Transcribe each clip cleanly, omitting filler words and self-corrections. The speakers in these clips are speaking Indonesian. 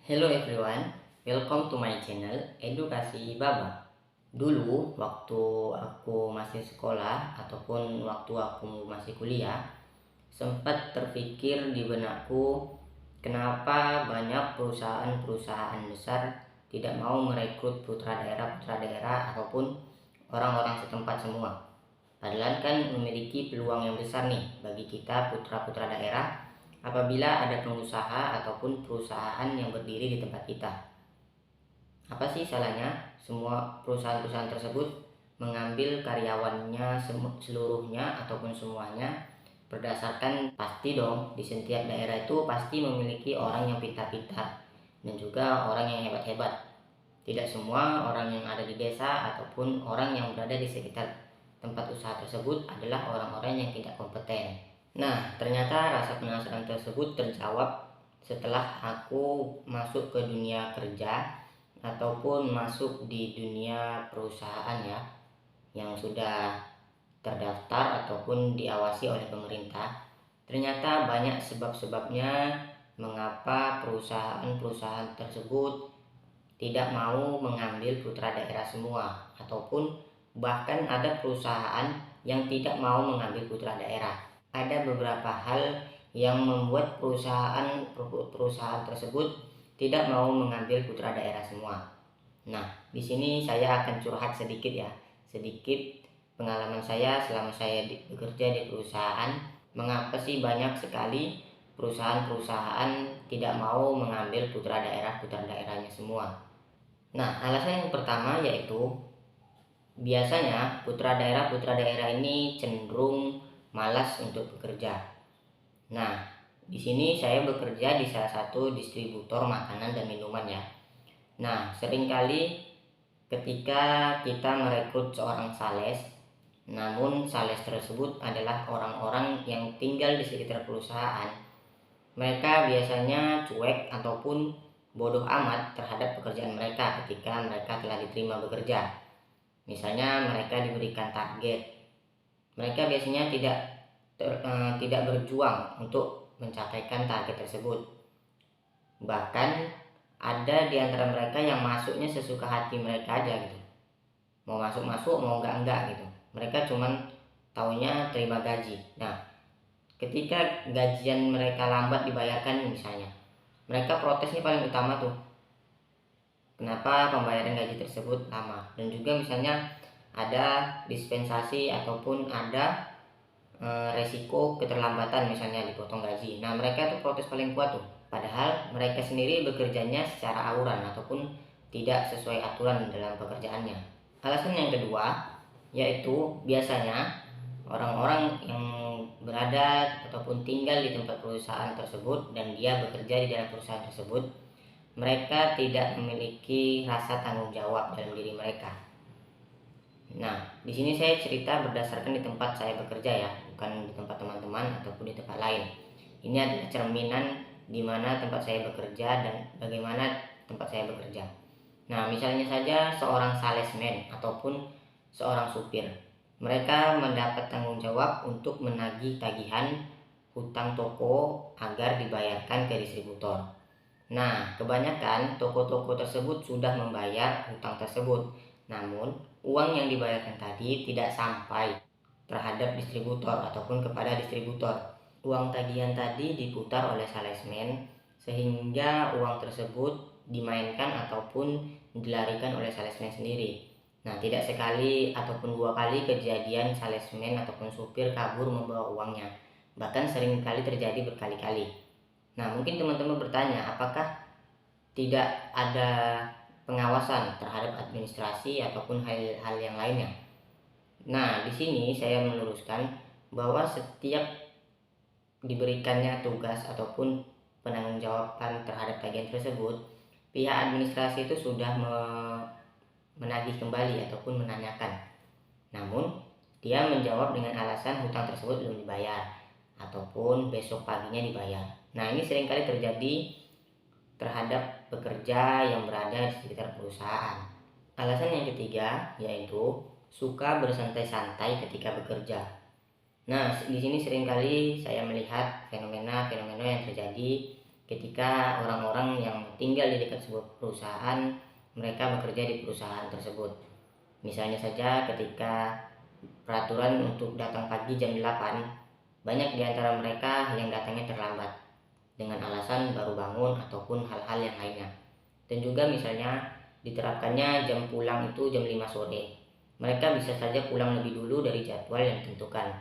Hello everyone, welcome to my channel Edukasi Baba. Dulu waktu aku masih sekolah ataupun waktu aku masih kuliah, sempat terpikir di benakku kenapa banyak perusahaan-perusahaan besar tidak mau merekrut putra daerah ataupun orang-orang setempat semua. Padahal kan memiliki peluang yang besar nih bagi kita putra-putra daerah apabila ada pengusaha ataupun perusahaan yang berdiri di tempat kita. Apa sih salahnya semua perusahaan-perusahaan tersebut mengambil karyawannya seluruhnya ataupun semuanya berdasarkan, pasti dong di setiap daerah itu pasti memiliki orang yang pintar-pintar dan juga orang yang hebat-hebat. Tidak semua orang yang ada di desa ataupun orang yang berada di sekitar tempat usaha tersebut adalah orang-orang yang tidak kompeten. Nah, ternyata rasa penasaran tersebut terjawab setelah aku masuk ke dunia kerja ataupun masuk di dunia perusahaan ya, yang sudah terdaftar ataupun diawasi oleh pemerintah. Ternyata banyak sebab-sebabnya mengapa perusahaan-perusahaan tersebut tidak mau mengambil putra daerah semua, ataupun bahkan ada perusahaan yang tidak mau mengambil putra daerah. Ada beberapa hal yang membuat perusahaan tersebut tidak mau mengambil putra daerah semua. Nah, di sini saya akan curhat sedikit ya, sedikit pengalaman saya selama saya bekerja di perusahaan. Mengapa sih banyak sekali perusahaan-perusahaan tidak mau mengambil putra daerahnya semua? Nah, alasan yang pertama yaitu biasanya putra daerah ini cenderung malas untuk bekerja. Nah, di sini saya bekerja di salah satu distributor makanan dan minuman ya. Nah, seringkali ketika kita merekrut seorang sales, namun sales tersebut adalah orang-orang yang tinggal di sekitar perusahaan, mereka biasanya cuek ataupun bodoh amat terhadap pekerjaan mereka ketika mereka telah diterima bekerja. Misalnya mereka diberikan target, mereka biasanya tidak berjuang untuk mencapaikan target tersebut. Bahkan ada di antara mereka yang masuknya sesuka hati mereka aja gitu, mau masuk mau enggak gitu. Mereka cuman taunya terima gaji. Nah, ketika gajian mereka lambat dibayarkan misalnya, mereka protesnya paling utama tuh, kenapa pembayaran gaji tersebut lama. Dan juga misalnya ada dispensasi ataupun ada resiko keterlambatan, misalnya dipotong gaji. Nah, mereka tuh protes paling kuat tuh, padahal mereka sendiri bekerjanya secara awuran ataupun tidak sesuai aturan dalam pekerjaannya. Alasan yang kedua yaitu biasanya orang-orang yang berada ataupun tinggal di tempat perusahaan tersebut dan dia bekerja di dalam perusahaan tersebut, mereka tidak memiliki rasa tanggung jawab dalam diri mereka. Nah, di sini saya cerita berdasarkan di tempat saya bekerja ya, bukan di tempat teman-teman ataupun di tempat lain. Ini adalah cerminan di mana tempat saya bekerja dan bagaimana tempat saya bekerja. Nah, misalnya saja seorang salesman ataupun seorang supir, mereka mendapat tanggung jawab untuk menagih tagihan hutang toko agar dibayarkan ke distributor. Nah, kebanyakan toko-toko tersebut sudah membayar hutang tersebut, namun uang yang dibayarkan tadi tidak sampai terhadap distributor ataupun kepada distributor. Uang tagihan tadi diputar oleh salesman sehingga uang tersebut dimainkan ataupun dilarikan oleh salesman sendiri. Nah, tidak sekali ataupun dua kali kejadian salesman ataupun supir kabur membawa uangnya, bahkan sering kali terjadi berkali-kali. Nah, mungkin teman-teman bertanya, apakah tidak ada pengawasan terhadap administrasi ataupun hal-hal yang lainnya? Nah, di sini saya meluruskan bahwa setiap diberikannya tugas ataupun penanggung-jawaban terhadap tagihan tersebut, pihak administrasi itu sudah menagih kembali ataupun menanyakan. Namun, dia menjawab dengan alasan hutang tersebut belum dibayar ataupun besok paginya dibayar. Nah, ini seringkali terjadi terhadap pekerja yang berada di sekitar perusahaan. Alasan yang ketiga yaitu suka bersantai-santai ketika bekerja. Nah, di sini seringkali saya melihat fenomena yang terjadi ketika orang-orang yang tinggal di dekat sebuah perusahaan mereka bekerja di perusahaan tersebut. Misalnya saja ketika peraturan untuk datang pagi jam 8, banyak di antara mereka yang datangnya terlambat dengan alasan baru bangun ataupun hal-hal yang lainnya. Dan juga misalnya diterapkannya jam pulang itu jam 5 sore. Mereka bisa saja pulang lebih dulu dari jadwal yang ditentukan.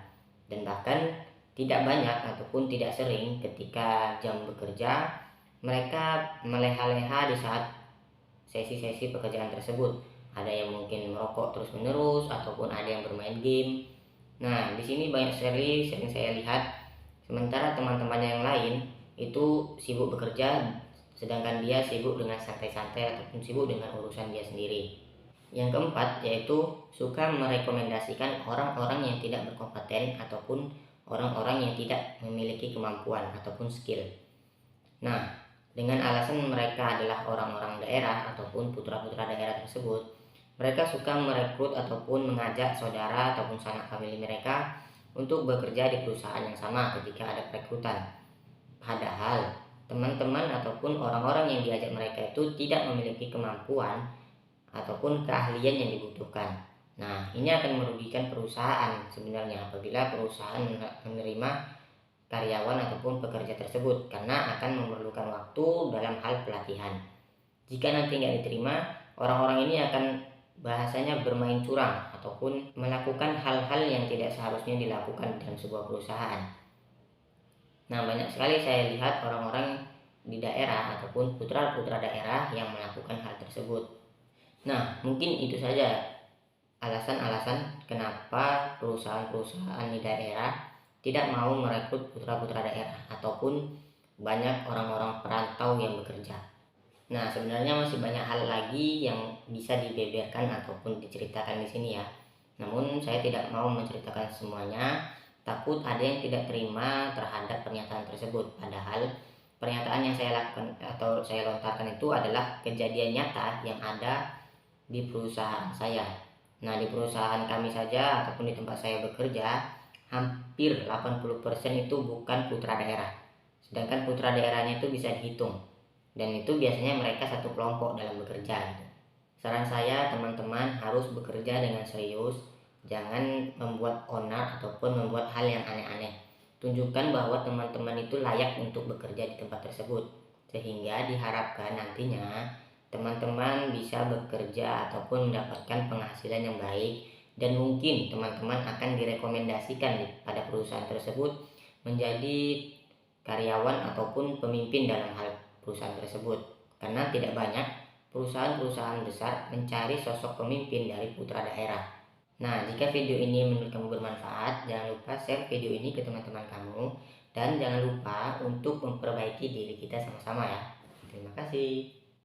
Dan bahkan tidak banyak ataupun tidak sering ketika jam bekerja mereka meleha-leha di saat sesi-sesi pekerjaan tersebut. Ada yang mungkin merokok terus-menerus ataupun ada yang bermain game. Nah, di sini banyak sekali sering saya lihat sementara teman-temannya yang lain itu sibuk bekerja sedangkan dia sibuk dengan santai-santai ataupun sibuk dengan urusan dia sendiri. Yang keempat yaitu suka merekomendasikan orang-orang yang tidak berkompeten ataupun orang-orang yang tidak memiliki kemampuan ataupun skill. Nah, dengan alasan mereka adalah orang-orang daerah ataupun putra-putra daerah tersebut, mereka suka merekrut ataupun mengajak saudara ataupun sanak famili mereka untuk bekerja di perusahaan yang sama ketika ada perekrutan. Padahal teman-teman ataupun orang-orang yang diajak mereka itu tidak memiliki kemampuan ataupun keahlian yang dibutuhkan. Nah, ini akan merugikan perusahaan sebenarnya apabila perusahaan menerima karyawan ataupun pekerja tersebut karena akan memerlukan waktu dalam hal pelatihan. Jika nanti nggak diterima, orang-orang ini akan bahasanya bermain curang ataupun melakukan hal-hal yang tidak seharusnya dilakukan dalam sebuah perusahaan. Nah, banyak sekali saya lihat orang-orang di daerah ataupun putra-putra daerah yang melakukan hal tersebut. Nah, mungkin itu saja alasan-alasan kenapa perusahaan-perusahaan di daerah tidak mau merekrut putra-putra daerah ataupun banyak orang-orang perantau yang bekerja. Nah, sebenarnya masih banyak hal lagi yang bisa dibeberkan ataupun diceritakan di sini ya. Namun saya tidak mau menceritakan semuanya, takut ada yang tidak terima terhadap pernyataan tersebut. Padahal pernyataan yang saya lakukan atau saya lontarkan itu adalah kejadian nyata yang ada di perusahaan saya. Nah, di perusahaan kami saja ataupun di tempat saya bekerja, hampir 80% itu bukan putra daerah. Sedangkan putra daerahnya itu bisa dihitung. Dan itu biasanya mereka satu kelompok dalam bekerja gitu. Saran saya teman-teman harus bekerja dengan serius, jangan membuat onar ataupun membuat hal yang aneh-aneh. Tunjukkan bahwa teman-teman itu layak untuk bekerja di tempat tersebut, sehingga diharapkan nantinya teman-teman bisa bekerja ataupun mendapatkan penghasilan yang baik dan mungkin teman-teman akan direkomendasikan pada perusahaan tersebut menjadi karyawan ataupun pemimpin dalam hal perusahaan tersebut. Karena tidak banyak perusahaan-perusahaan besar mencari sosok pemimpin dari putra daerah. Nah, jika video ini menurut kamu bermanfaat, jangan lupa share video ini ke teman-teman kamu dan jangan lupa untuk memperbaiki diri kita sama-sama ya. Terima kasih.